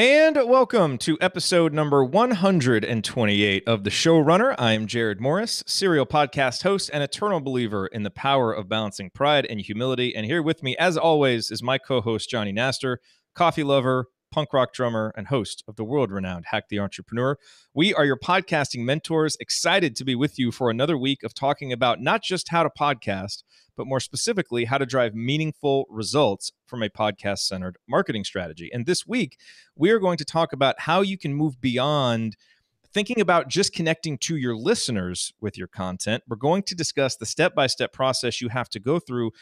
And welcome to episode number 128 of The Showrunner. I am Jared Morris, serial podcast host and eternal believer in the power of balancing pride and humility. And here with me, as always, is my co-host, Johnny Naster, coffee lover, punk rock drummer, and host of the world-renowned Hack the Entrepreneur. We are your podcasting mentors, excited to be with you for another week of talking about not just how to podcast, but more specifically, how to drive meaningful results from a podcast-centered marketing strategy. And this week, we are going to talk about how you can move beyond thinking about just connecting to your listeners with your content. We're going to discuss the step-by-step process you have to go through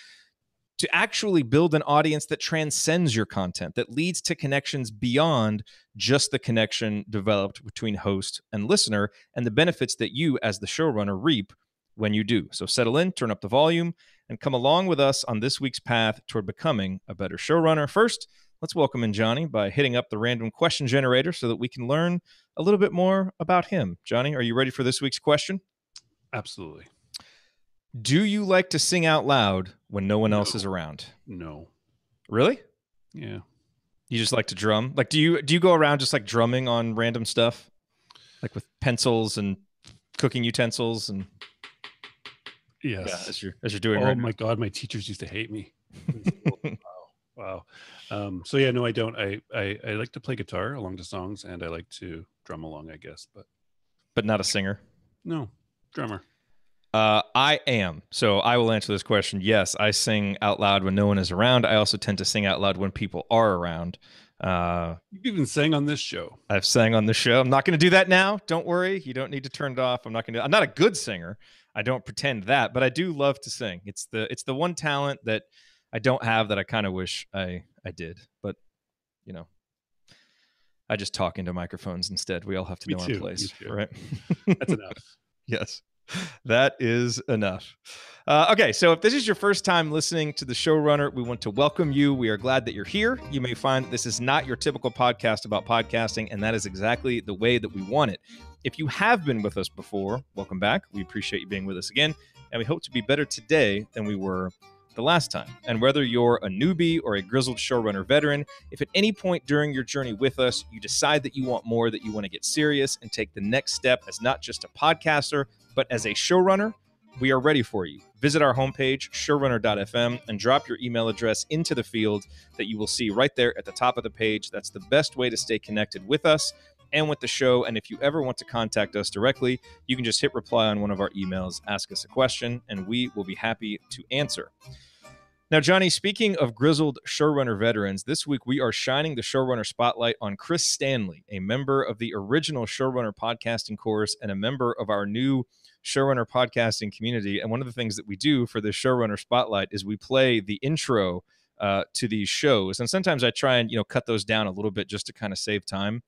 to actually build an audience that transcends your content, that leads to connections beyond just the connection developed between host and listener, and the benefits that you as the showrunner reap when you do. So settle in, turn up the volume, and come along with us on this week's path toward becoming a better showrunner. First, let's welcome in Johnny by hitting up the random question generator so that we can learn a little bit more about him. Johnny, are you ready for this week's question? Absolutely. Do you like to sing out loud when no one else is around? No. Really? Yeah. You just like to drum? Like, do you go around just like drumming on random stuff? Like with pencils and cooking utensils and... Yes. Yeah, as you're doing. Oh my God, my teachers used to hate me. Wow. So yeah, no, I don't. I like to play guitar along to songs, and I like to drum along, I guess, but not a singer. No, drummer. I am. So I will answer this question. Yes, I sing out loud when no one is around. I also tend to sing out loud when people are around. You've even sang on this show. I've sang on the show. I'm not going to do that now. Don't worry. You don't need to turn it off. I'm not a good singer. I don't pretend that, but I do love to sing. It's the one talent that I don't have that I kind of wish I did. But, you know, I just talk into microphones instead. We all have to know our place, right? That's enough. Yes, that is enough. Okay, so if this is your first time listening to The Showrunner, we want to welcome you. We are glad that you're here. You may find that this is not your typical podcast about podcasting, and that is exactly the way that we want it. If you have been with us before, welcome back. We appreciate you being with us again, and we hope to be better today than we were the last time. And whether you're a newbie or a grizzled showrunner veteran, if at any point during your journey with us, you decide that you want more, that you want to get serious and take the next step as not just a podcaster, but as a showrunner, we are ready for you. Visit our homepage, showrunner.fm, and drop your email address into the field that you will see right there at the top of the page. That's the best way to stay connected with us and with the show. And if you ever want to contact us directly, you can just hit reply on one of our emails, ask us a question, and we will be happy to answer. Now, Johnny, speaking of grizzled showrunner veterans, this week we are shining the showrunner spotlight on Chris Stanley, a member of the original showrunner podcasting course and a member of our new showrunner podcasting community. And one of the things that we do for the showrunner spotlight is we play the intro to these shows. And sometimes I try and, cut those down a little bit just to kind of save time.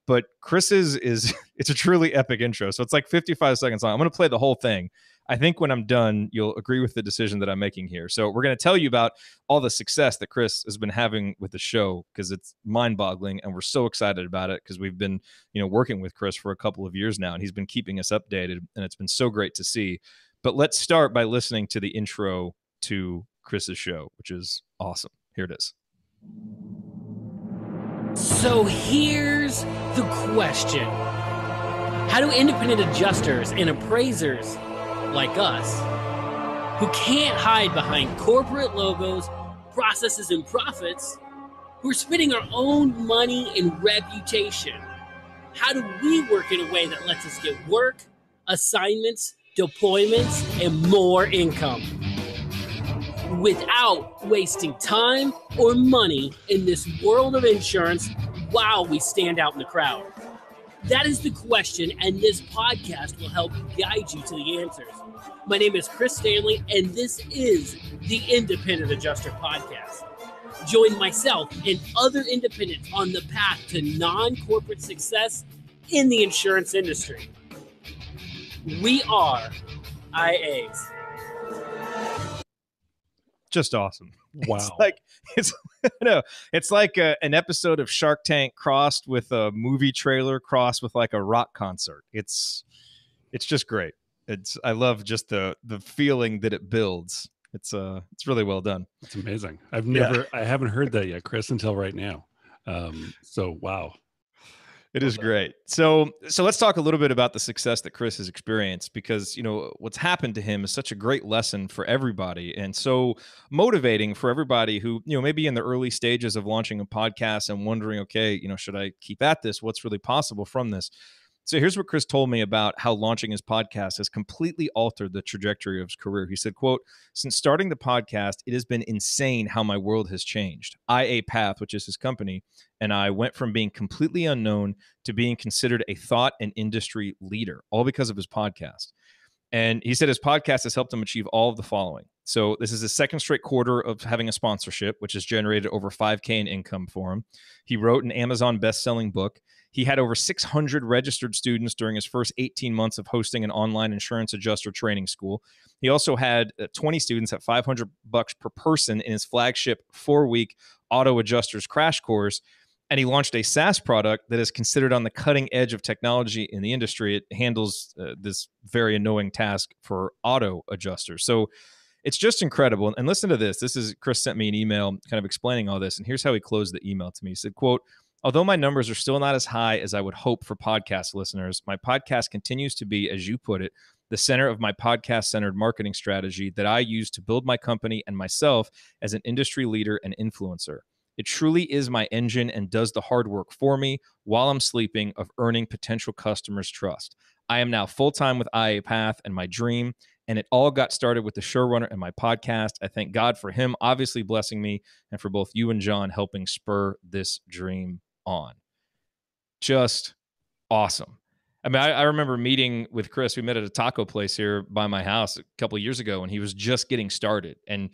But Chris's it's a truly epic intro. So it's like 55 seconds long. I'm going to play the whole thing. I think when I'm done, you'll agree with the decision that I'm making here. So we're going to tell you about all the success that Chris has been having with the show, because it's mind-boggling, and we're so excited about it because we've been, working with Chris for a couple of years now, and he's been keeping us updated, and it's been so great to see. But let's start by listening to the intro to Chris's show, which is awesome. Here it is. So here's the question. How do independent adjusters and appraisers like us, who can't hide behind corporate logos, processes, and profits, who are spending our own money and reputation, how do we work in a way that lets us get work, assignments, deployments, and more income without wasting time or money in this world of insurance while we stand out in the crowd? That is the question, and this podcast will help guide you to the answers. My name is Chris Stanley, and this is the Independent Adjuster Podcast. Join myself and other independents on the path to non-corporate success in the insurance industry. We are IAs. Just awesome. Wow. It's like an episode of Shark Tank crossed with a movie trailer crossed with like a rock concert. It's just great. I love just the feeling that it builds. It's really well done. It's amazing. I haven't heard that yet, Chris, until right now. So wow. It is great. So let's talk a little bit about the success that Chris has experienced, because what's happened to him is such a great lesson for everybody, and so motivating for everybody who maybe in the early stages of launching a podcast and wondering, okay, should I keep at this? What's really possible from this? So here's what Chris told me about how launching his podcast has completely altered the trajectory of his career. He said, quote, "Since starting the podcast, it has been insane how my world has changed. IA Path, which is his company, and I went from being completely unknown to being considered a thought and industry leader, all because of his podcast." And he said his podcast has helped him achieve all of the following. So this is his second straight quarter of having a sponsorship, which has generated over $5K in income for him. He wrote an Amazon best-selling book. He had over 600 registered students during his first 18 months of hosting an online insurance adjuster training school. He also had 20 students at $500 per person in his flagship 4-week auto adjusters crash course. And he launched a SaaS product that is considered on the cutting edge of technology in the industry. It handles this very annoying task for auto adjusters. So it's just incredible. And listen to this. Chris sent me an email kind of explaining all this. And here's how he closed the email to me. He said, quote, "Although my numbers are still not as high as I would hope for podcast listeners, my podcast continues to be, as you put it, the center of my podcast-centered marketing strategy that I use to build my company and myself as an industry leader and influencer. It truly is my engine and does the hard work for me while I'm sleeping of earning potential customers' trust. I am now full-time with IA Path and my dream, and it all got started with the Showrunner and my podcast. I thank God for him obviously blessing me and for both you and John helping spur this dream on." Just awesome. I mean, I remember meeting with Chris. We met at a taco place here by my house a couple of years ago, and he was just getting started. And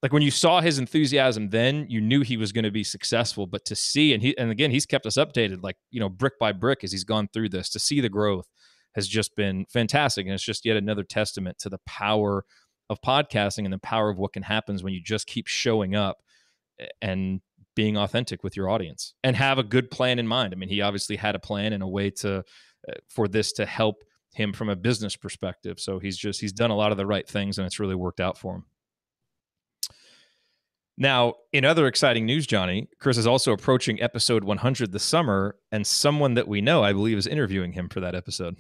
like when you saw his enthusiasm then, you knew he was going to be successful. But to see, and again, he's kept us updated, like, brick by brick as he's gone through this, to see the growth has just been fantastic. And it's just yet another testament to the power of podcasting and the power of what can happen when you just keep showing up and being authentic with your audience and have a good plan in mind. I mean, he obviously had a plan and a way to for this to help him from a business perspective. So he's done a lot of the right things, and it's really worked out for him. Now, in other exciting news, Johnny, Chris is also approaching episode 100 this summer, and someone that we know, I believe, is interviewing him for that episode.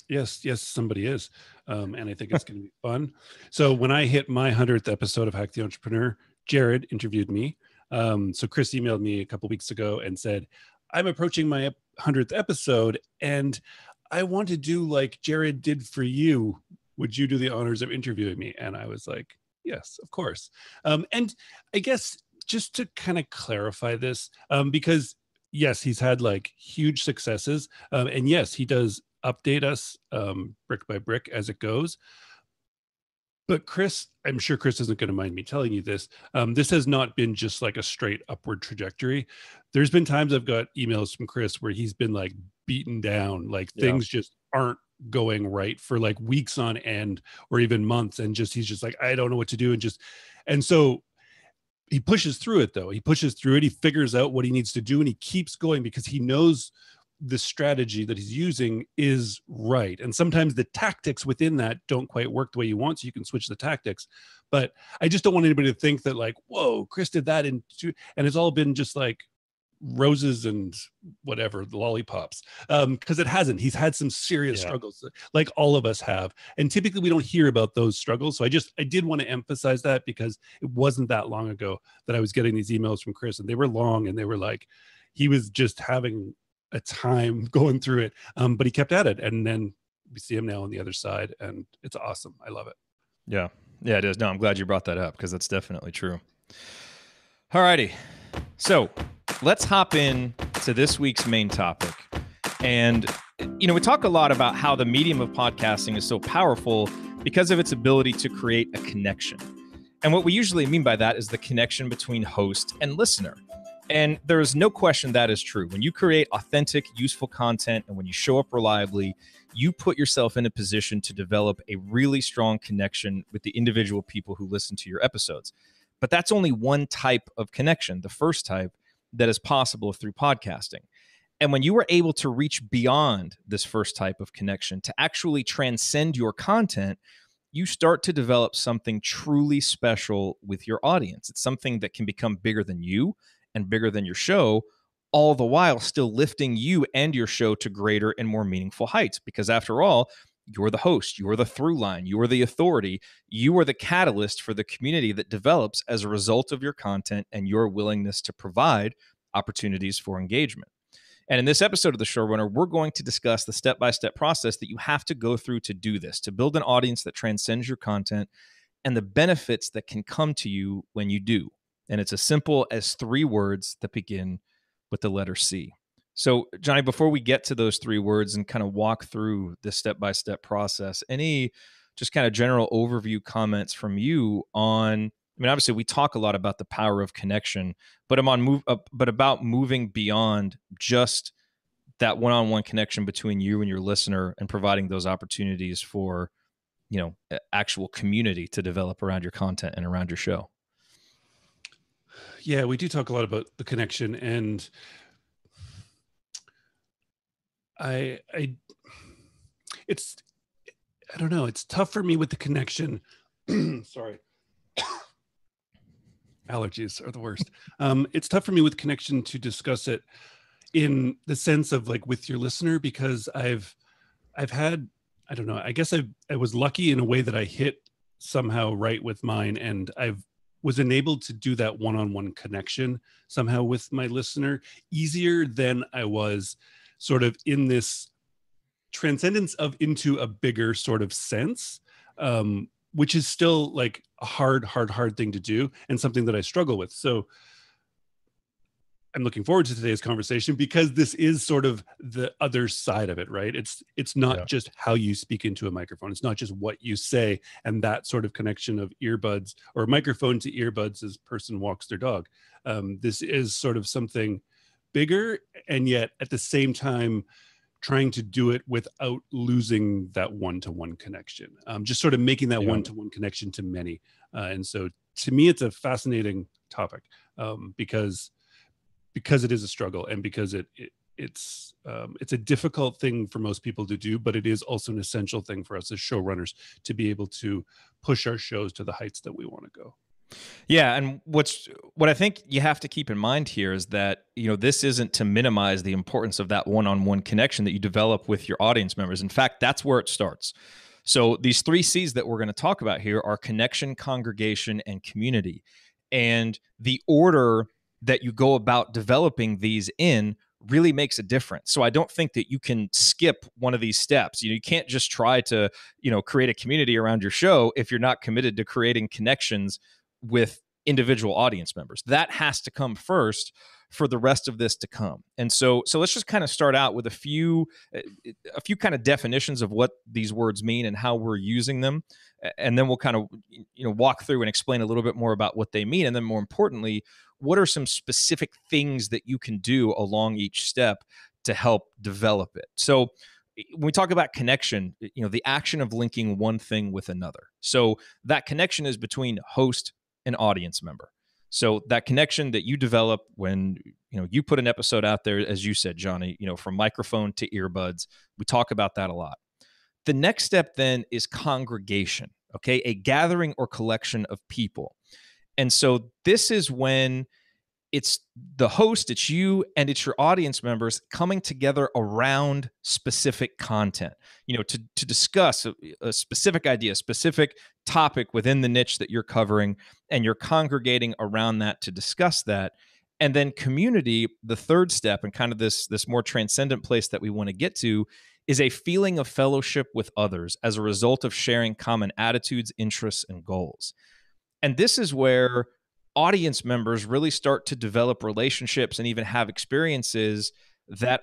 Yes, somebody is. And I think it's going to be fun. So when I hit my 100th episode of Hack the Entrepreneur, Jared interviewed me. So Chris emailed me a couple weeks ago and said, "I'm approaching my 100th episode, and I want to do like Jared did for you. Would you do the honors of interviewing me?" And I was like, "Yes, of course." And I guess just to kind of clarify this, because yes, he's had like huge successes. And yes, he does update us brick by brick as it goes. But Chris, I'm sure Chris isn't going to mind me telling you this. This has not been just like a straight upward trajectory. There's been times I've got emails from Chris where he's been like beaten down, like things just aren't going right for like weeks on end or even months. And he's just like, I don't know what to do. And so he pushes through it though. He pushes through it. He figures out what he needs to do, and he keeps going because he knows the strategy that he's using is right. And sometimes the tactics within that don't quite work the way you want, so you can switch the tactics. But I just don't want anybody to think that like, whoa, Chris did that and it's all been just like roses and whatever, the lollipops. Because it hasn't. He's had some serious struggles, like all of us have. And typically we don't hear about those struggles. So I did want to emphasize that, because it wasn't that long ago that I was getting these emails from Chris, and they were long, and they were like, he was just having a time going through it, but he kept at it, and then we see him now on the other side, and it's awesome. I love it. Yeah, it is. No, I'm glad you brought that up, because that's definitely true. All righty, so let's hop in to this week's main topic. And we talk a lot about how the medium of podcasting is so powerful because of its ability to create a connection. And what we usually mean by that is the connection between host and listener. And there is no question that is true. When you create authentic, useful content, and when you show up reliably, you put yourself in a position to develop a really strong connection with the individual people who listen to your episodes. But that's only one type of connection, the first type that is possible through podcasting. And when you are able to reach beyond this first type of connection, to actually transcend your content, you start to develop something truly special with your audience. It's something that can become bigger than you and bigger than your show, all the while still lifting you and your show to greater and more meaningful heights. Because after all, you're the host, you're the through line, you are the authority, you are the catalyst for the community that develops as a result of your content and your willingness to provide opportunities for engagement. And in this episode of the Showrunner, we're going to discuss the step-by-step process that you have to go through to do this, to build an audience that transcends your content, and the benefits that can come to you when you do. And it's as simple as 3 words that begin with the letter C. So, Johnny, before we get to those 3 words and kind of walk through the step-by-step process, any just kind of general overview comments from you on, I mean, obviously we talk a lot about the power of connection, but about moving beyond just that one-on-one connection between you and your listener and providing those opportunities for, actual community to develop around your content and around your show. Yeah, we do talk a lot about the connection, and I don't know. It's tough for me with the connection. Sorry. Allergies are the worst. It's tough for me with connection to discuss it in the sense of like with your listener, because I've had, I don't know, I guess I was lucky in a way that I hit somehow right with mine, and was enabled to do that one-on-one connection somehow with my listener easier than I was sort of in this transcendence of into a bigger sort of sense, which is still like a hard thing to do and something that I struggle with. So I'm looking forward to today's conversation because this is sort of the other side of it, right? It's not just how you speak into a microphone. It's not just what you say and that sort of connection of earbuds or microphone to earbuds as person walks their dog. This is sort of something bigger, and yet at the same time, trying to do it without losing that one-to-one connection. Just sort of making that one-to-one connection to many. And so to me, it's a fascinating topic because it is a struggle, and because it's a difficult thing for most people to do, but it is also an essential thing for us as showrunners to be able to push our shows to the heights that we want to go. Yeah, and what I think you have to keep in mind here is that, this isn't to minimize the importance of that one-on-one connection that you develop with your audience members. In fact, that's where it starts. So these 3 C's that we're going to talk about here are connection, congregation, and community. And the order that you go about developing these in really makes a difference. So I don't think that you can skip one of these steps. You can't just try to, create a community around your show if you're not committed to creating connections with individual audience members. That has to come first for the rest of this to come. And so let's just kind of start out with a few kind of definitions of what these words mean and how we're using them. And then we'll kind of, walk through and explain a little bit more about what they mean. And then more importantly, what are some specific things that you can do along each step to help develop it? So when we talk about connection, the action of linking one thing with another. So that connection is between host and audience member. So that connection that you develop when, you put an episode out there, as you said, Johnny, from microphone to earbuds, we talk about that a lot. The next step then is congregation, okay? A gathering or collection of people. And so this is when it's the host, it's you, and it's your audience members coming together around specific content, to discuss a specific idea, a specific topic within the niche that you're covering, and you're congregating around that to discuss that. And then community, the third step, and kind of this more transcendent place that we want to get to, is a feeling of fellowship with others as a result of sharing common attitudes, interests, and goals. And this is where audience members really start to develop relationships and even have experiences that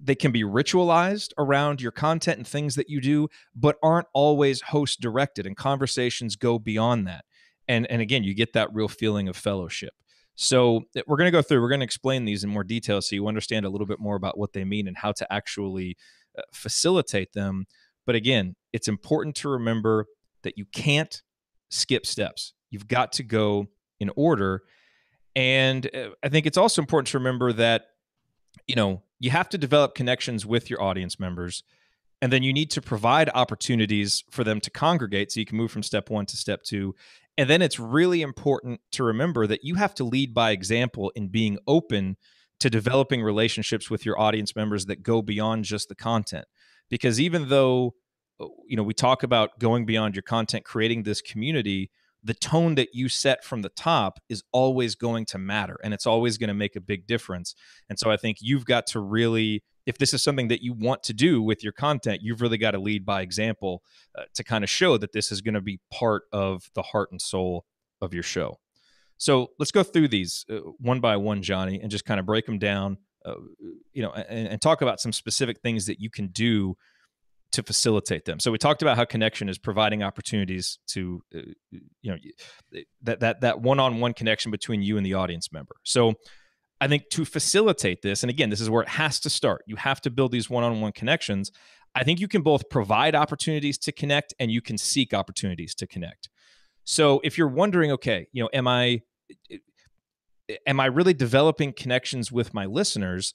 they can be ritualized around your content and things that you do, but aren't always host directed, and conversations go beyond that. And again, you get that real feeling of fellowship. So we're going to explain these in more detail so you understand a little bit more about what they mean and how to actually facilitate them. But again, it's important to remember that you can't skip steps. You've got to go in order. And I think it's also important to remember that, you have to develop connections with your audience members, and then you need to provide opportunities for them to congregate so you can move from step 1 to step 2. And then it's really important to remember that you have to lead by example in being open to developing relationships with your audience members that go beyond just the content. Because even though, we talk about going beyond your content, creating this community, the tone that you set from the top is always going to matter, and it's always going to make a big difference. And so I think you've got to really, if this is something that you want to do with your content, you've really got to lead by example to kind of show that this is going to be part of the heart and soul of your show. So let's go through these one by one, Johnny, and just kind of break them down, and talk about some specific things that you can do to facilitate them. So we talked about how connection is providing opportunities to, that one-on-one connection between you and the audience member. So I think to facilitate this, and again, this is where it has to start. You have to build these one-on-one connections. I think you can both provide opportunities to connect and you can seek opportunities to connect. So if you're wondering, okay, am I really developing connections with my listeners?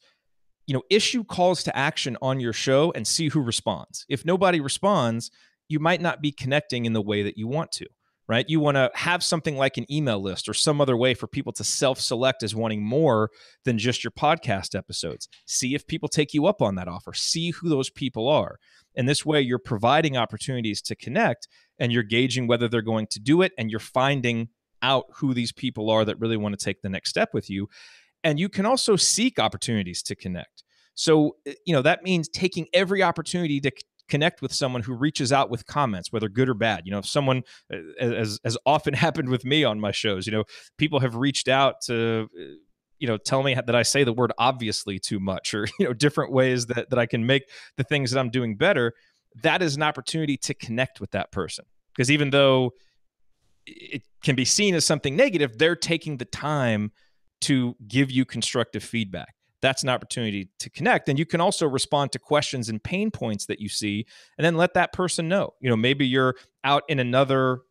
Issue calls to action on your show and see who responds. If nobody responds, you might not be connecting in the way that you want to, right? You want to have something like an email list or some other way for people to self-select as wanting more than just your podcast episodes. See if people take you up on that offer. See who those people are. And this way, you're providing opportunities to connect, and you're gauging whether they're going to do it, and you're finding out who these people are that really want to take the next step with you. And you can also seek opportunities to connect. So, that means taking every opportunity to connect with someone who reaches out with comments, whether good or bad. If someone, as often happened with me on my shows, people have reached out to, tell me that I say the word obviously too much, or, different ways that I can make the things that I'm doing better. That is an opportunity to connect with that person. Because even though it can be seen as something negative, they're taking the time to give you constructive feedback. That's an opportunity to connect. And you can also respond to questions and pain points that you see, and then let that person know. Maybe you're out in another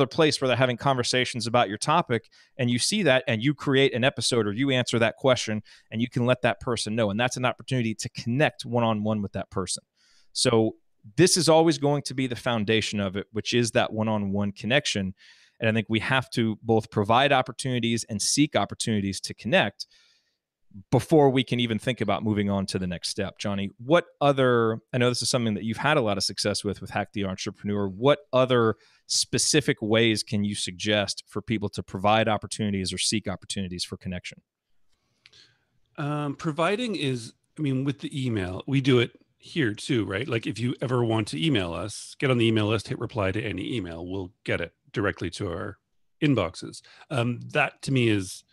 place where they're having conversations about your topic, and you see that, and you create an episode or you answer that question, and you can let that person know. And that's an opportunity to connect one-on-one with that person. So this is always going to be the foundation of it, which is that one-on-one connection. And I think we have to both provide opportunities and seek opportunities to connect before we can even think about moving on to the next step. Johnny, I know this is something that you've had a lot of success with Hack the Entrepreneur. What other specific ways can you suggest for people to provide opportunities or seek opportunities for connection? Providing is, with the email, we do it here too, right? Like if you ever want to email us, get on the email list, hit reply to any email, we'll get it directly to our inboxes. That to me is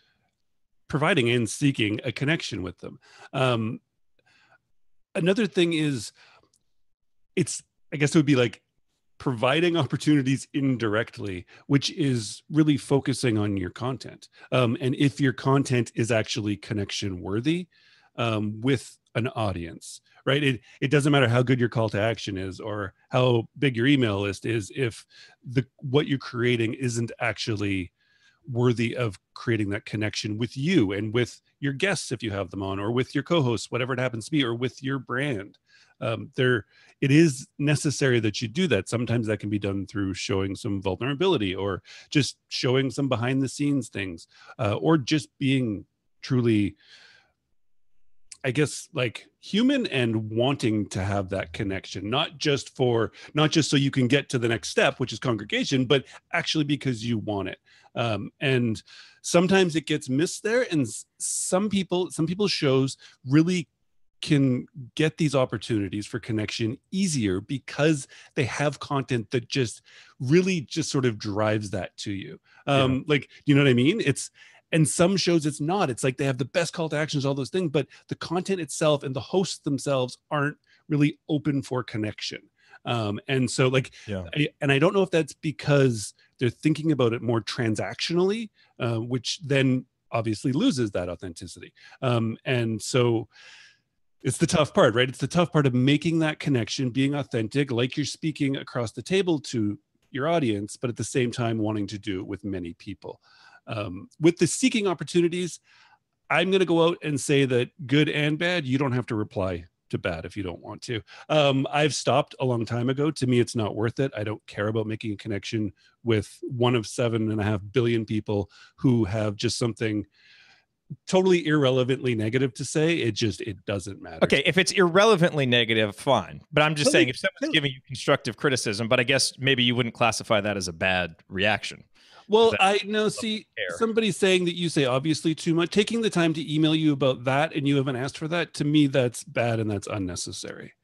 providing and seeking a connection with them. Another thing is, I guess it would be like providing opportunities indirectly, which is really focusing on your content. And if your content is actually connection worthy with an audience, right? It doesn't matter how good your call to action is or how big your email list is, if what you're creating isn't actually worthy of creating that connection with you and with your guests, if you have them on, or with your co-hosts, whatever it happens to be, or with your brand. It is necessary that you do that. Sometimes that can be done through showing some vulnerability, or just showing some behind the scenes things, or just being truly, I guess, like human and wanting to have that connection, not just so you can get to the next step, which is congregation, but actually because you want it. And sometimes it gets missed there. And some people's shows really can get these opportunities for connection easier because they have content that just sort of drives that to you. Like, you know what I mean? And some shows it's not. It's like they have the best call to actions, all those things, but the content itself and the hosts themselves aren't really open for connection. And so I don't know if that's because they're thinking about it more transactionally, which then obviously loses that authenticity. And so it's the tough part, right? It's the tough part of making that connection, being authentic, like you're speaking across the table to your audience, but at the same time wanting to do it with many people. With the seeking opportunities, I'm going to go out and say that good and bad, you don't have to reply to bad if you don't want to. I've stopped a long time ago. To me, it's not worth it. I don't care about making a connection with one of 7.5 billion people who have just something totally irrelevantly negative to say. It doesn't matter. Okay, if it's irrelevantly negative, fine. But I'm just saying, if someone's giving you constructive criticism, but I guess maybe you wouldn't classify that as a bad reaction. Well, I know. See, somebody saying that you say obviously too much, taking the time to email you about that, and you haven't asked for that. To me, that's bad and that's unnecessary.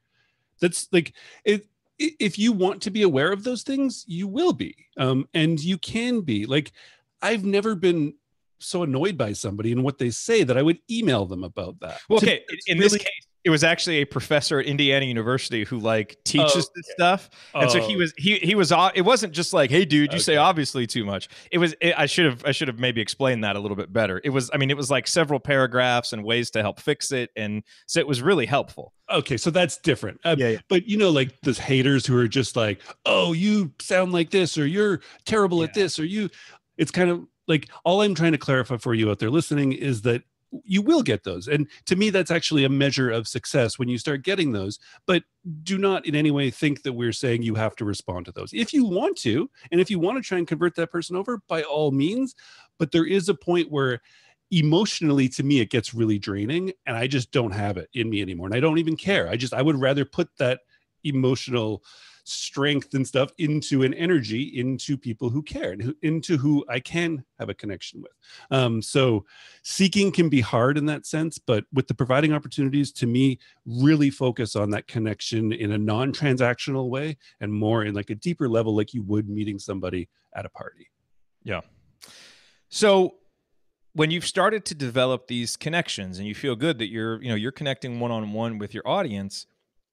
That's like if you want to be aware of those things, you will be, and you can be. Like, I've never been so annoyed by somebody and what they say that I would email them about that. Well, okay, in this case, it was actually a professor at Indiana University who like teaches this stuff, and so he was. It wasn't just like, "Hey, dude, you say obviously too much." I should have maybe explained that a little bit better. It was like several paragraphs and ways to help fix it, and so it was really helpful. Okay, so that's different. Yeah. But like those haters who are just like, "Oh, you sound like this," or "You're terrible at this," or "You." It's kind of like, all I'm trying to clarify for you out there listening is that you will get those. And to me, that's actually a measure of success when you start getting those. But do not in any way think that we're saying you have to respond to those. If you want to, and if you want to try and convert that person over, by all means. But there is a point where emotionally, to me, it gets really draining, and I just don't have it in me anymore. And I don't even care. I would rather put that emotional strength and stuff into an energy into people who care and into who I can have a connection with. So seeking can be hard in that sense, but with the providing opportunities, to me, really focus on that connection in a non-transactional way and more in like a deeper level, like you would meeting somebody at a party. Yeah. So when you've started to develop these connections and you feel good that you're connecting one-on-one with your audience,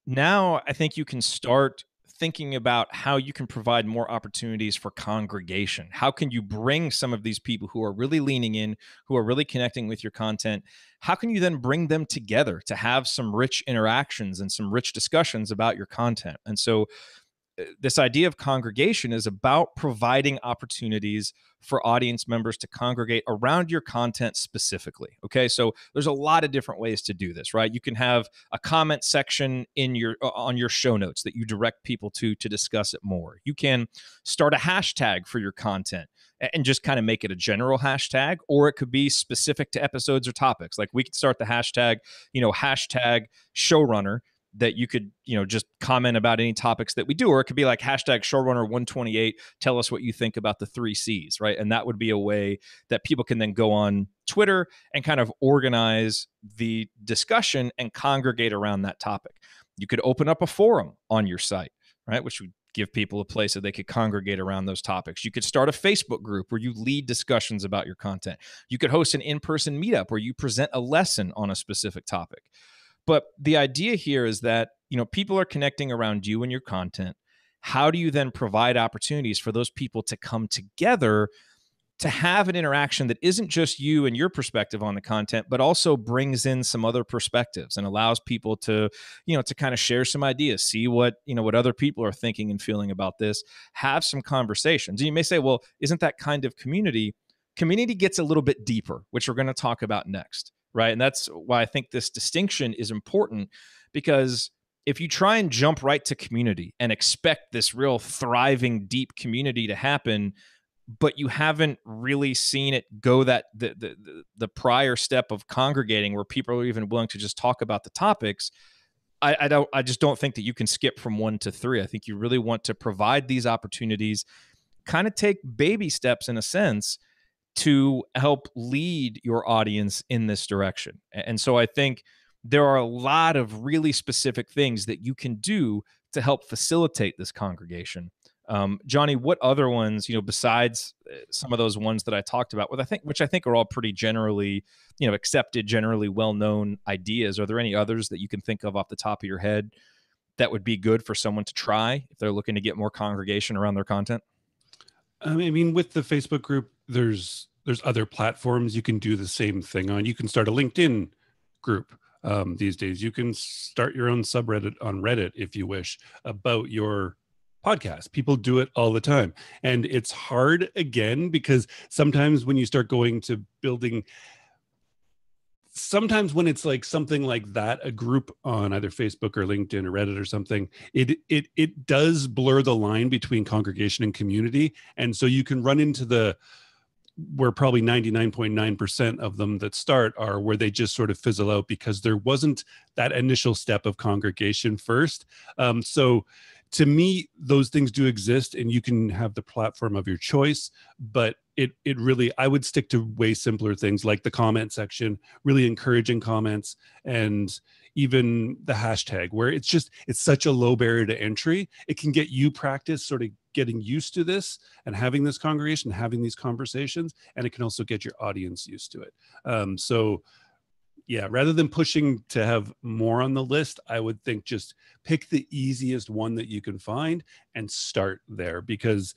now I think you can start thinking about how you can provide more opportunities for congregation. How can you bring some of these people who are really leaning in, who are really connecting with your content? How can you then bring them together to have some rich interactions and some rich discussions about your content? And so this idea of congregation is about providing opportunities for audience members to congregate around your content specifically. Okay, so there's a lot of different ways to do this, right? You can have a comment section on your show notes that you direct people to discuss it more. You can start a hashtag for your content and just kind of make it a general hashtag, or it could be specific to episodes or topics. Like we could start the hashtag, hashtag Showrunner, that you could, just comment about any topics that we do, or it could be like hashtag Showrunner 128. Tell us what you think about the 3 C's, right? And that would be a way that people can then go on Twitter and kind of organize the discussion and congregate around that topic. You could open up a forum on your site, right? Which would give people a place that they could congregate around those topics. You could start a Facebook group where you lead discussions about your content. You could host an in-person meetup where you present a lesson on a specific topic. But the idea here is that, people are connecting around you and your content. How do you then provide opportunities for those people to come together to have an interaction that isn't just you and your perspective on the content, but also brings in some other perspectives and allows people to, to kind of share some ideas, see what other people are thinking and feeling about this, have some conversations. And you may say, well, isn't that kind of community? Community gets a little bit deeper, which we're going to talk about next. Right. And that's why I think this distinction is important, because if you try and jump right to community and expect this real thriving, deep community to happen, but you haven't really seen it go that the prior step of congregating where people are even willing to just talk about the topics, I just don't think that you can skip from 1 to 3. I think you really want to provide these opportunities, kind of take baby steps in a sense, to help lead your audience in this direction. And so I think there are a lot of really specific things that you can do to help facilitate this congregation. Johnny, what other ones, besides some of those ones that I talked about, which I think are all pretty generally, accepted, generally well-known ideas, are there any others that you can think of off the top of your head that would be good for someone to try if they're looking to get more congregation around their content? I mean, with the Facebook group, there's other platforms you can do the same thing on. You can start a LinkedIn group these days. You can start your own subreddit on Reddit if you wish about your podcast. People do it all the time. And it's hard, again, because sometimes when you start going to building, sometimes when it's like something like that, a group on either Facebook or LinkedIn or Reddit or something, it does blur the line between congregation and community. And so you can run into the where probably 99.9% of them that start are where they just sort of fizzle out because there wasn't that initial step of congregation first. So to me, those things do exist, and you can have the platform of your choice, but it really, I would stick to way simpler things like the comment section, really encouraging comments, and even the hashtag, where it's such a low barrier to entry. It can get you practice sort of getting used to this and having this congregation, having these conversations, and it can also get your audience used to it. So yeah, rather than pushing to have more on the list, I would think just pick the easiest one that you can find and start there, because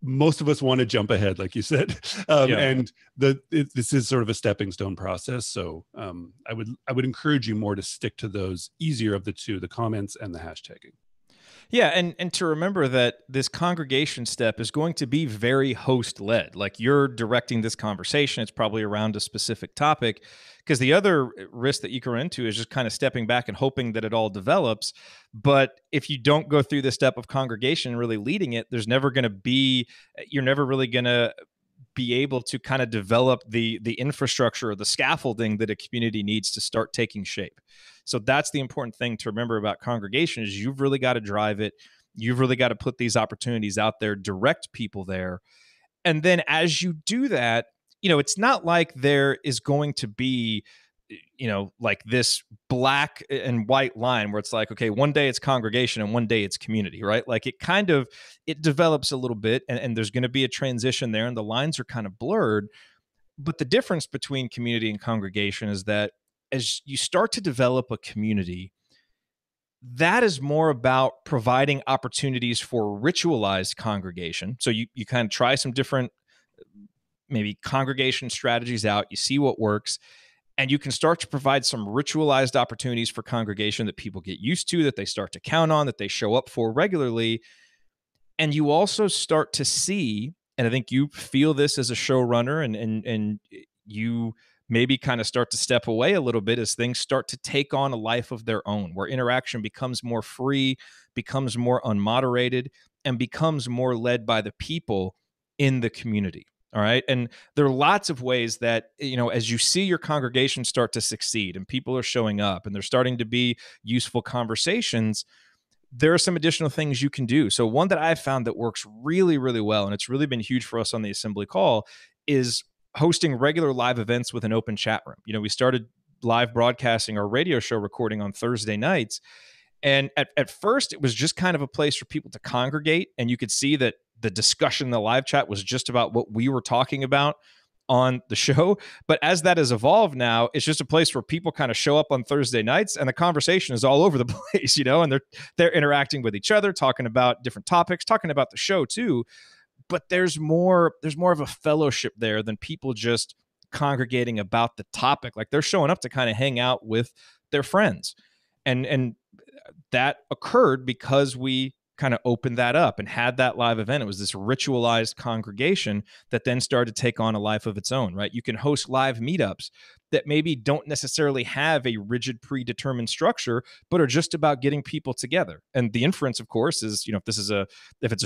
most of us want to jump ahead, like you said. And this is sort of a stepping stone process. So I would encourage you more to stick to those easier of the two, the comments and the hashtagging. Yeah, and to remember that this congregation step is going to be very host-led. Like, you're directing this conversation. It's probably around a specific topic, because the other risk that you can run into is just kind of stepping back and hoping that it all develops. But if you don't go through the step of congregation and really leading it, you're never really going to be able to kind of develop the infrastructure or the scaffolding that a community needs to start taking shape. So that's the important thing to remember about congregation, is you've really got to drive it. You've really got to put these opportunities out there, direct people there. And then as you do that, it's not like there is going to be, like this black and white line where it's like, okay, one day it's congregation and one day it's community, right? Like it develops a little bit, and there's going to be a transition there, and the lines are kind of blurred. But the difference between community and congregation is that as you start to develop a community, that is more about providing opportunities for ritualized congregation. So you kind of try some different maybe congregation strategies out, you see what works, and you can start to provide some ritualized opportunities for congregation that people get used to, that they start to count on, that they show up for regularly. And you also start to see, and I think you feel this as a showrunner, and you maybe kind of start to step away a little bit as things start to take on a life of their own, where interaction becomes more free, becomes more unmoderated, and becomes more led by the people in the community. All right. And there are lots of ways that, as you see your congregation start to succeed and people are showing up and they're starting to be useful conversations, there are some additional things you can do. So one that I've found that works really, really well, and it's really been huge for us on the Assembly Call, is hosting regular live events with an open chat room. We started live broadcasting our radio show recording on Thursday nights. And at first, it was just kind of a place for people to congregate. And you could see that the discussion in the live chat was just about what we were talking about on the show. But as that has evolved now, it's just a place where people kind of show up on Thursday nights and the conversation is all over the place, and they're interacting with each other, talking about different topics, talking about the show too. But there's more of a fellowship there than people just congregating about the topic. Like, they're showing up to kind of hang out with their friends. And that occurred because we kind of opened that up and had that live event. It was this ritualized congregation that then started to take on a life of its own, right? You can host live meetups that maybe don't necessarily have a rigid predetermined structure, but are just about getting people together. And the inference, of course, is, if it's a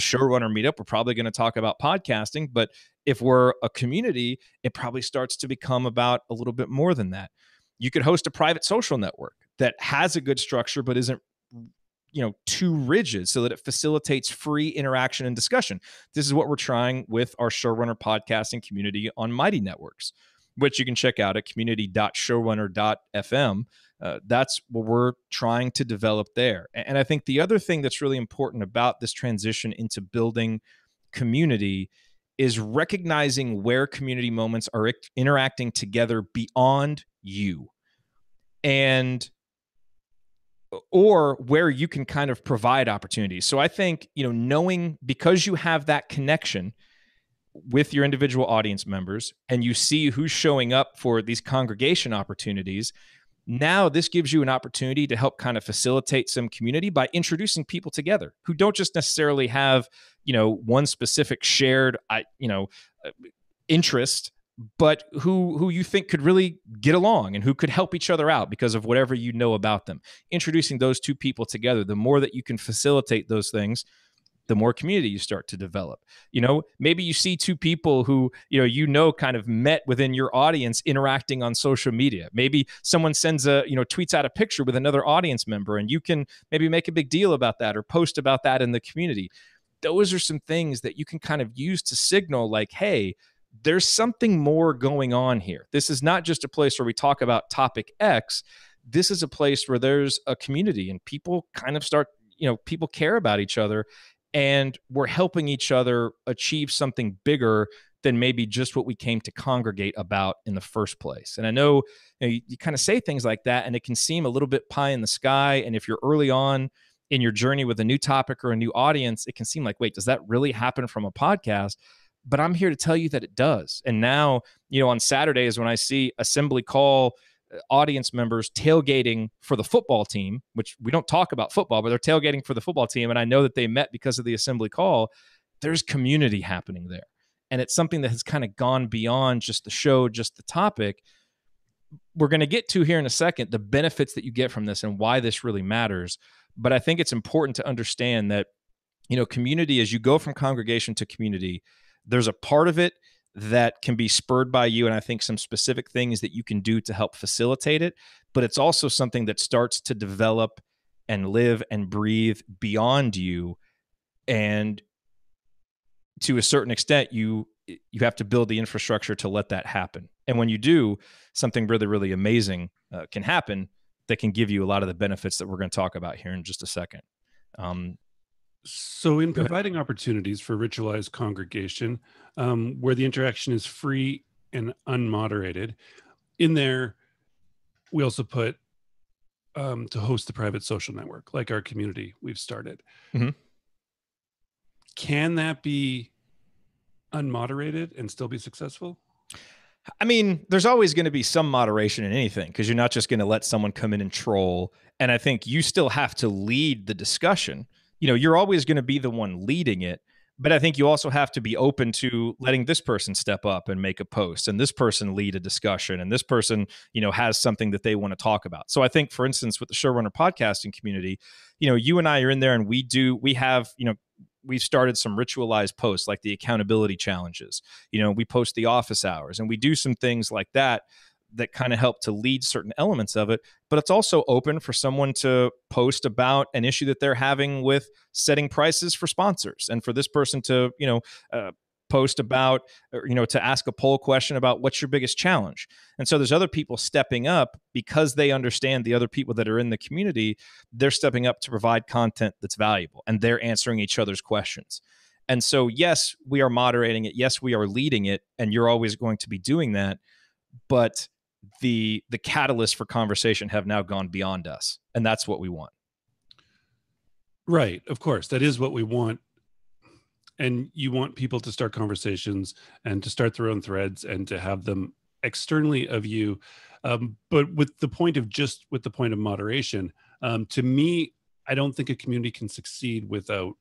showrunner meetup, we're probably going to talk about podcasting. But if we're a community, it probably starts to become about a little bit more than that. You could host a private social network that has a good structure, but isn't too rigid, so that it facilitates free interaction and discussion. This is what we're trying with our Showrunner podcasting community on Mighty Networks, which you can check out at community.showrunner.fm. That's what we're trying to develop there. And I think the other thing that's really important about this transition into building community is recognizing where community moments are interacting together beyond you, or where you can kind of provide opportunities. So I think, knowing, because you have that connection with your individual audience members and you see who's showing up for these congregation opportunities, now this gives you an opportunity to help kind of facilitate some community by introducing people together who don't just necessarily have, one specific shared, interest, but who you think could really get along and who could help each other out because of whatever about them. Introducing those two people together, the more that you can facilitate those things, the more community you start to develop. Maybe you see two people who, kind of met within your audience interacting on social media. Maybe someone sends tweets out a picture with another audience member, and you can maybe make a big deal about that or post about that in the community. Those are some things that you can kind of use to signal like, hey, there's something more going on here. This is not just a place where we talk about topic X. This is a place where there's a community and people kind of start, people care about each other, and we're helping each other achieve something bigger than maybe just what we came to congregate about in the first place. And I know, you kind of say things like that, and it can seem a little bit pie in the sky. And if you're early on in your journey with a new topic or a new audience, it can seem like, wait, does that really happen from a podcast? But I'm here to tell you that it does. And now, on Saturdays when I see Assembly Call audience members tailgating for the football team, which we don't talk about football, but they're tailgating for the football team, and I know that they met because of the Assembly Call, there's community happening there. And it's something that has kind of gone beyond just the show, just the topic. We're going to get to here in a second the benefits that you get from this and why this really matters. But I think it's important to understand that, community, as you go from congregation to community, there's a part of it that can be spurred by you, and I think some specific things that you can do to help facilitate it. But it's also something that starts to develop and live and breathe beyond you. And to a certain extent, you have to build the infrastructure to let that happen. And when you do, something really, really amazing can happen that can give you a lot of the benefits that we're going to talk about here in just a second. So in providing opportunities for ritualized congregation, where the interaction is free and unmoderated, in there, we also put to host the private social network, like our community we've started. Mm-hmm. Can that be unmoderated and still be successful? I mean, there's always going to be some moderation in anything, because you're not just going to let someone come in and troll. And I think you still have to lead the discussion. You're always going to be the one leading it, but I think you also have to be open to letting this person step up and make a post, and this person lead a discussion, and this person, has something that they want to talk about. So I think, for instance, with the Showrunner podcasting community, you and I are in there, and we've started some ritualized posts like the accountability challenges. We post the office hours, and we do some things like that kind of help to lead certain elements of it. But it's also open for someone to post about an issue that they're having with setting prices for sponsors, and for this person to, post about, to ask a poll question about what's your biggest challenge. And so there's other people stepping up because they understand the other people that are in the community. They're stepping up to provide content that's valuable, and they're answering each other's questions. And so, yes, we are moderating it. Yes, we are leading it, and you're always going to be doing that. But the catalyst for conversation have now gone beyond us, and that's what we want. Right. Of course, that is what we want. And you want people to start conversations and to start their own threads and to have them externally of you. But with the point of moderation, to me, I don't think a community can succeed without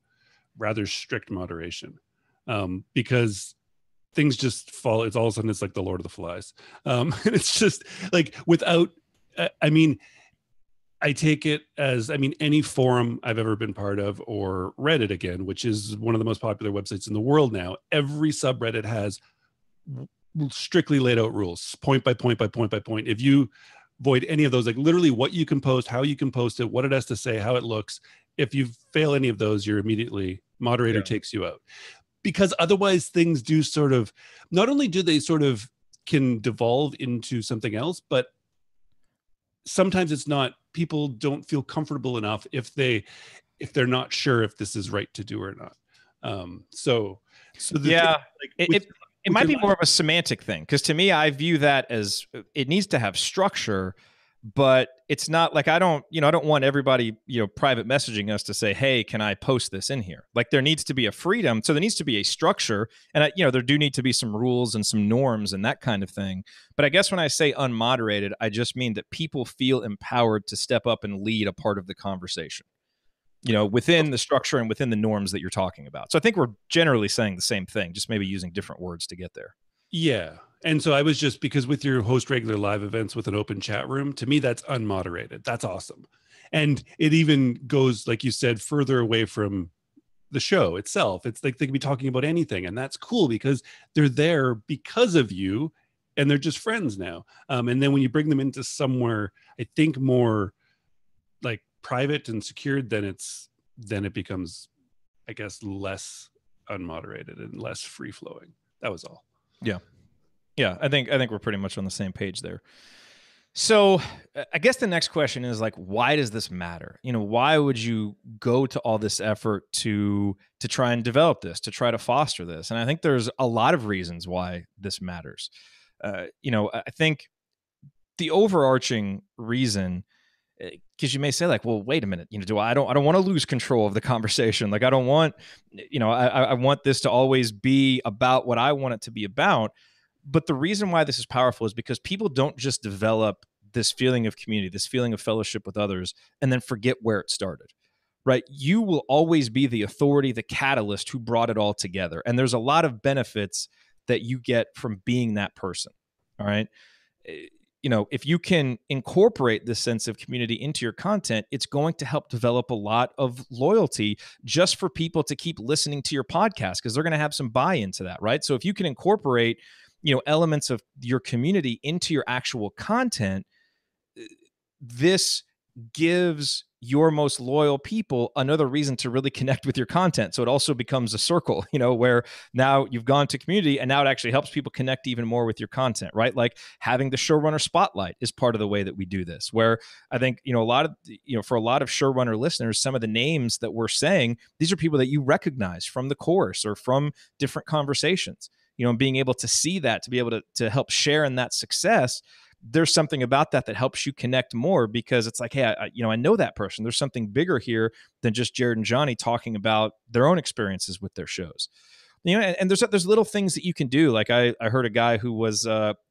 rather strict moderation, because things just fall. It's all of a sudden, it's like the Lord of the Flies. And it's just like I take it as, any forum I've ever been part of, or Reddit again, which is one of the most popular websites in the world now. Every subreddit has strictly laid out rules, point by point by point by point. If you void any of those, like literally what you can post, how you can post it, what it has to say, how it looks, if you fail any of those, you're immediately, moderator takes you out. Because otherwise things do sort of, not only do they sort of can devolve into something else, but sometimes it's not, people don't feel comfortable enough if they're not sure if this is right to do or not. It might be more of a semantic thing, because to me, I view that as it needs to have structure, but it's not like I don't want everybody, private messaging us to say, hey, can I post this in here? Like, there needs to be a freedom. So there needs to be a structure, and there do need to be some rules and some norms and that kind of thing. But I guess when I say unmoderated, I just mean that people feel empowered to step up and lead a part of the conversation, within the structure and within the norms that you're talking about. So I think we're generally saying the same thing, just maybe using different words to get there. Yeah. And so I was just, because with your host regular live events with an open chat room, to me, that's unmoderated. That's awesome. And it even goes, like you said, further away from the show itself. It's like they could be talking about anything, and that's cool because they're there because of you, and they're just friends now. And then when you bring them into somewhere, I think more like private and secured, then it becomes, I guess, less unmoderated and less free flowing. That was all. Yeah, I think we're pretty much on the same page there. So I guess the next question is like, why does this matter? Why would you go to all this effort to try and develop this, to try to foster this? And I think there's a lot of reasons why this matters. I think the overarching reason, because you may say like, well, wait a minute, I don't want to lose control of the conversation. Like I don't want, I want this to always be about what I want it to be about. But the reason why this is powerful is because people don't just develop this feeling of community, this feeling of fellowship with others, and then forget where it started, right? You will always be the authority, the catalyst who brought it all together. And there's a lot of benefits that you get from being that person, all right? If you can incorporate this sense of community into your content, it's going to help develop a lot of loyalty just for people to keep listening to your podcast because they're going to have some buy-in to that, right? So if you can incorporate elements of your community into your actual content, this gives your most loyal people another reason to really connect with your content. So it also becomes a circle, where now you've gone to community and now it actually helps people connect even more with your content, right? Like having the Showrunner spotlight is part of the way that we do this, where I think, a lot of, for a lot of Showrunner listeners, some of the names that we're saying, these are people that you recognize from the course or from different conversations. And being able to see that, to be able to help share in that success, there's something about that helps you connect more because it's like, hey, I know that person. There's something bigger here than just Jared and Johnny talking about their own experiences with their shows. And there's little things that you can do. Like I heard a guy who was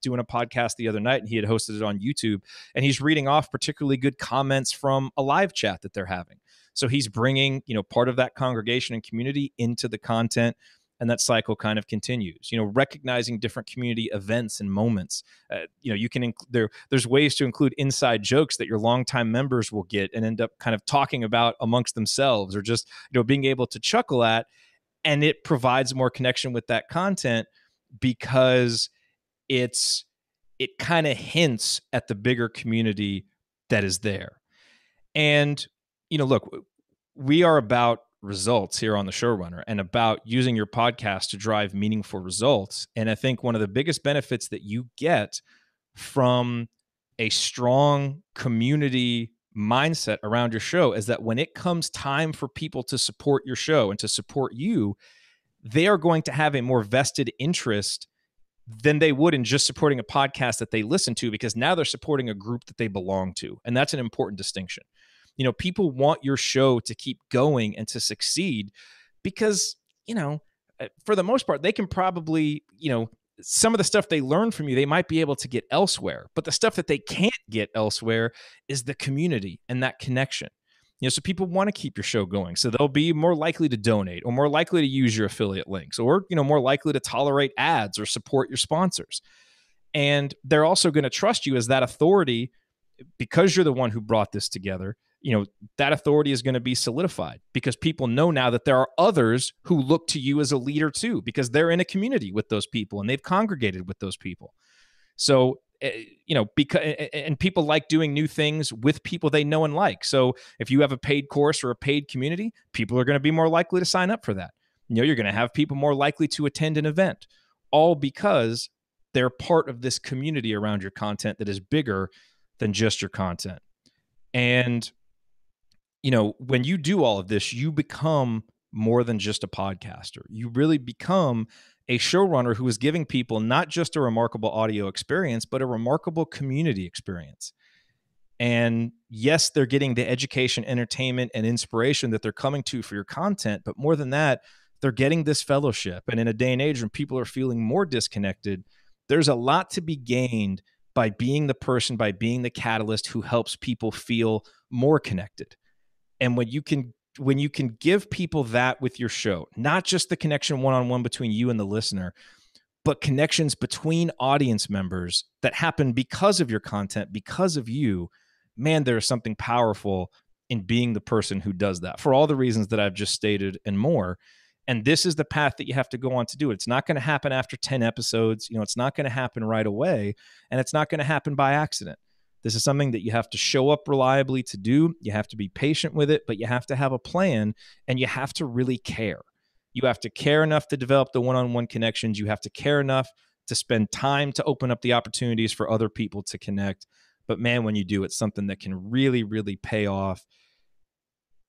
doing a podcast the other night, and he had hosted it on YouTube, and he's reading off particularly good comments from a live chat that they're having. So he's bringing, part of that congregation and community into the content. And that cycle kind of continues, recognizing different community events and moments. You can there's ways to include inside jokes that your longtime members will get and end up kind of talking about amongst themselves, or just, being able to chuckle at, and it provides more connection with that content because it kind of hints at the bigger community that is there. And, look, we are about results here on the Showrunner and about using your podcast to drive meaningful results. And I think one of the biggest benefits that you get from a strong community mindset around your show is that when it comes time for people to support your show and to support you, they are going to have a more vested interest than they would in just supporting a podcast that they listen to, because now they're supporting a group that they belong to. And that's an important distinction. People want your show to keep going and to succeed because, for the most part, they can probably, some of the stuff they learn from you, they might be able to get elsewhere. But the stuff that they can't get elsewhere is the community and that connection. So people want to keep your show going. So they'll be more likely to donate, or more likely to use your affiliate links, or, more likely to tolerate ads or support your sponsors. And they're also going to trust you as that authority because you're the one who brought this together. That authority is going to be solidified because people know now that there are others who look to you as a leader too, because they're in a community with those people and they've congregated with those people. So, and people like doing new things with people they know and like. So if you have a paid course or a paid community, people are going to be more likely to sign up for that. You're going to have people more likely to attend an event, all because they're part of this community around your content that is bigger than just your content. And when you do all of this, you become more than just a podcaster. You really become a showrunner who is giving people not just a remarkable audio experience, but a remarkable community experience. And yes, they're getting the education, entertainment, and inspiration that they're coming to for your content. But more than that, they're getting this fellowship. And in a day and age when people are feeling more disconnected, there's a lot to be gained by being the person, by being the catalyst who helps people feel more connected. And when you can give people that with your show, not just the connection one-on-one between you and the listener, but connections between audience members that happen because of your content, because of you, man, there's something powerful in being the person who does that for all the reasons that I've just stated and more. And this is the path that you have to go on to do it. It's not going to happen after 10 episodes. It's not going to happen right away, and it's not going to happen by accident. This is something that you have to show up reliably to do. You have to be patient with it, but you have to have a plan, and you have to really care. You have to care enough to develop the one-on-one connections. You have to care enough to spend time to open up the opportunities for other people to connect. But man, when you do, it's something that can really, really pay off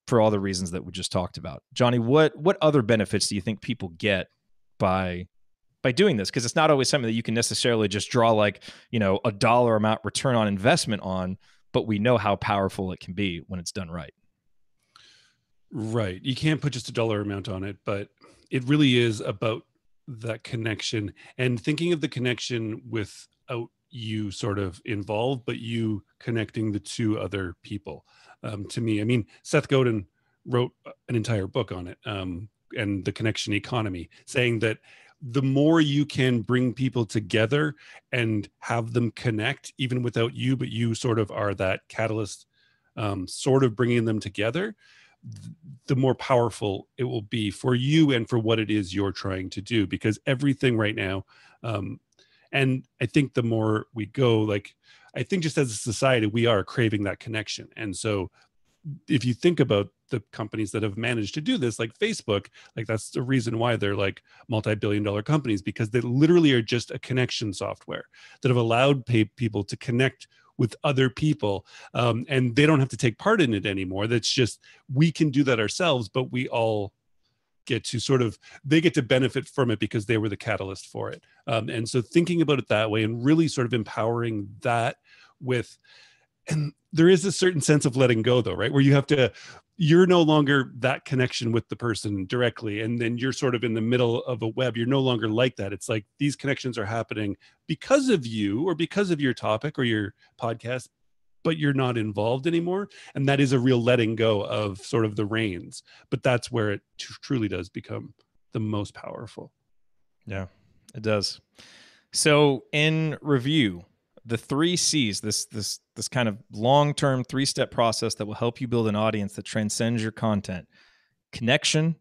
for all the reasons that we just talked about. Johnny, what other benefits do you think people get by doing this? Because it's not always something that you can necessarily just draw like, a dollar amount return on investment on, but we know how powerful it can be when it's done right. Right. You can't put just a dollar amount on it, but it really is about that connection and thinking of the connection without you sort of involved, but you connecting the two other people. To me, I mean, Seth Godin wrote an entire book on it, and the connection economy, saying that the more you can bring people together and have them connect, even without you, but you sort of are that catalyst, sort of bringing them together, the more powerful it will be for you and for what it is you're trying to do. Because everything right now, and I think the more we go, like, I think just as a society, we are craving that connection. And so if you think about the companies that have managed to do this, like Facebook, like that's the reason why they're like multi-billion-dollar companies, because they literally are just a connection software that have allowed people to connect with other people, and they don't have to take part in it anymore. That's just, we can do that ourselves, but we all get to sort of, they get to benefit from it because they were the catalyst for it. And so thinking about it that way and really sort of empowering that with, and there is a certain sense of letting go though, right? Where you have to, you're no longer that connection with the person directly. And then you're sort of in the middle of a web. You're no longer like that. It's like these connections are happening because of you or because of your topic or your podcast, but you're not involved anymore. And that is a real letting go of sort of the reins. But that's where it truly does become the most powerful. Yeah, it does. So in review, the 3 C's, this kind of long-term 3-step process that will help you build an audience that transcends your content: connection,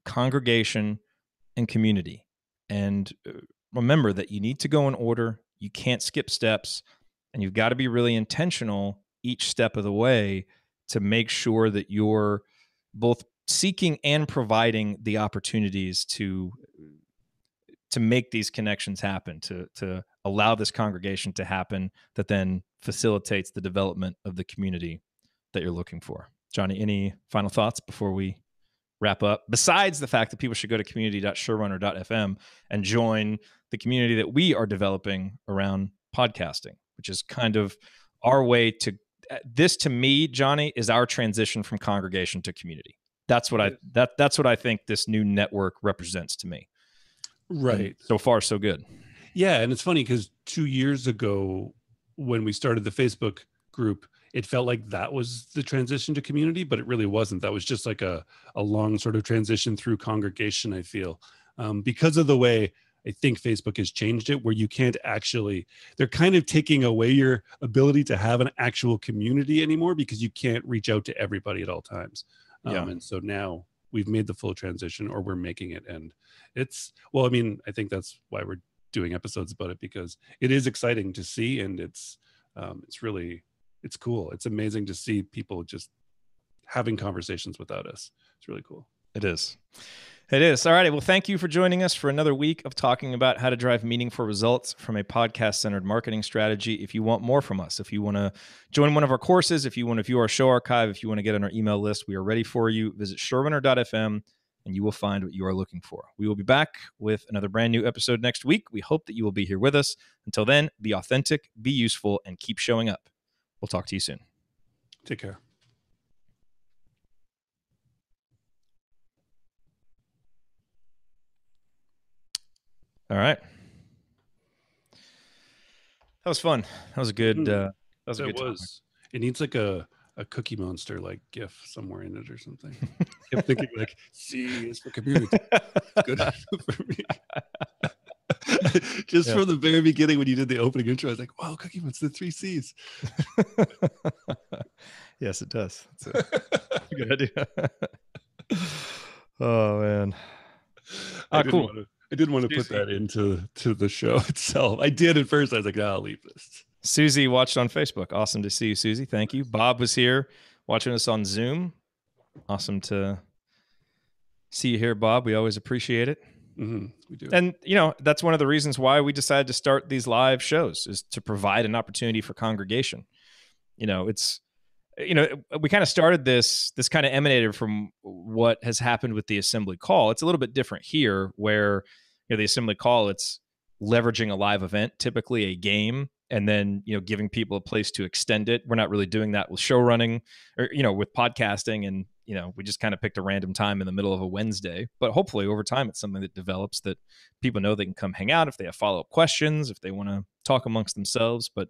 congregation, and community. And remember that you need to go in order. You can't skip steps, and you've got to be really intentional each step of the way to make sure that you're both seeking and providing the opportunities to make these connections happen, to allow this congregation to happen that then facilitates the development of the community that you're looking for. Johnny, any final thoughts before we wrap up? Besides the fact that people should go to community.showrunner.fm and join the community that we are developing around podcasting, which is kind of our way to, this to me, Johnny, is our transition from congregation to community. That's what I think this new network represents to me. Right. And so far, so good. Yeah. And it's funny because 2 years ago, when we started the Facebook group, it felt like that was the transition to community, but it really wasn't. That was just like a long sort of transition through congregation, I feel, because of the way I think Facebook has changed it, where you can't actually, they're kind of taking away your ability to have an actual community anymore because you can't reach out to everybody at all times. And so now we've made the full transition, or we're making it. And it's, well, I mean, I think that's why we're doing episodes about it, because it is exciting to see. And it's really, it's cool. It's amazing to see people just having conversations without us. It's really cool. It is. It is. All right. Well, thank you for joining us for another week of talking about how to drive meaningful results from a podcast-centered marketing strategy. If you want more from us, if you want to join one of our courses, if you want to view our show archive, if you want to get on our email list, we are ready for you. Visit showrunner.fm and you will find what you are looking for. We will be back with another brand new episode next week. We hope that you will be here with us. Until then, be authentic, be useful, and keep showing up. We'll talk to you soon. Take care. All right. That was fun. That was a good. That was a good. Topic. It needs like a Cookie Monster like GIF somewhere in it or something. I kept thinking like, C is for community. It's good for me. Just from the very beginning when you did the opening intro, I was like, wow, Cookie Monster, 3 C's. Yes, it does. That's a good idea. Oh man. I Cool. didn't want to put that into the show itself. I did at first. I was like, no, I'll leave this. Susie watched on Facebook. Awesome to see you, Susie. Thank you. Bob was here watching us on Zoom. Awesome to see you here, Bob. We always appreciate it. Mm-hmm, we do. And, that's one of the reasons why we decided to start these live shows, is to provide an opportunity for congregation. It's, we kind of started this kind of emanated from what has happened with the assembly call. It's a little bit different here where, the assembly call, it's leveraging a live event, typically a game, and then, giving people a place to extend it. We're not really doing that with show running or, with podcasting. And, we just kind of picked a random time in the middle of a Wednesday. But hopefully over time, it's something that develops that people know they can come hang out if they have follow-up questions, if they want to talk amongst themselves. But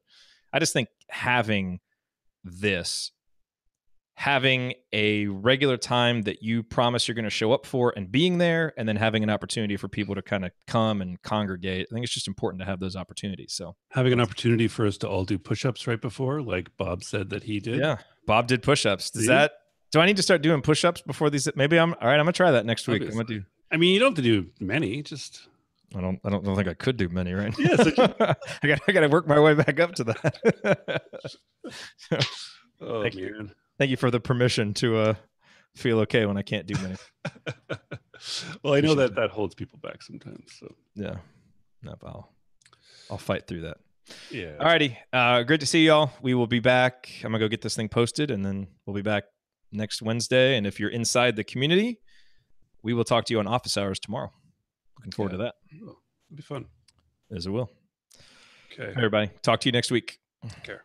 I just think having a regular time that you promise you're going to show up for and being there, and then having an opportunity for people to kind of come and congregate. I think it's just important to have those opportunities. So having an opportunity for us to all do push-ups right before, like Bob said that he did. Yeah. Bob did push-ups. Do I need to start doing push-ups before these? Maybe all right. I'm going to try that next week. Obviously. You don't have to do many, just. I don't think I could do many, right? Yes. I got to work my way back up to that. Thank you for the permission to feel okay when I can't do many. Well, I know that holds people back sometimes. So yeah, no, I'll fight through that. Yeah. Alrighty. Great to see y'all. We will be back. I'm gonna go get this thing posted, and then we'll be back next Wednesday. And if you're inside the community, we will talk to you on office hours tomorrow. Looking forward to that. It'll be fun. As it will. Okay. Everybody, talk to you next week. Take care.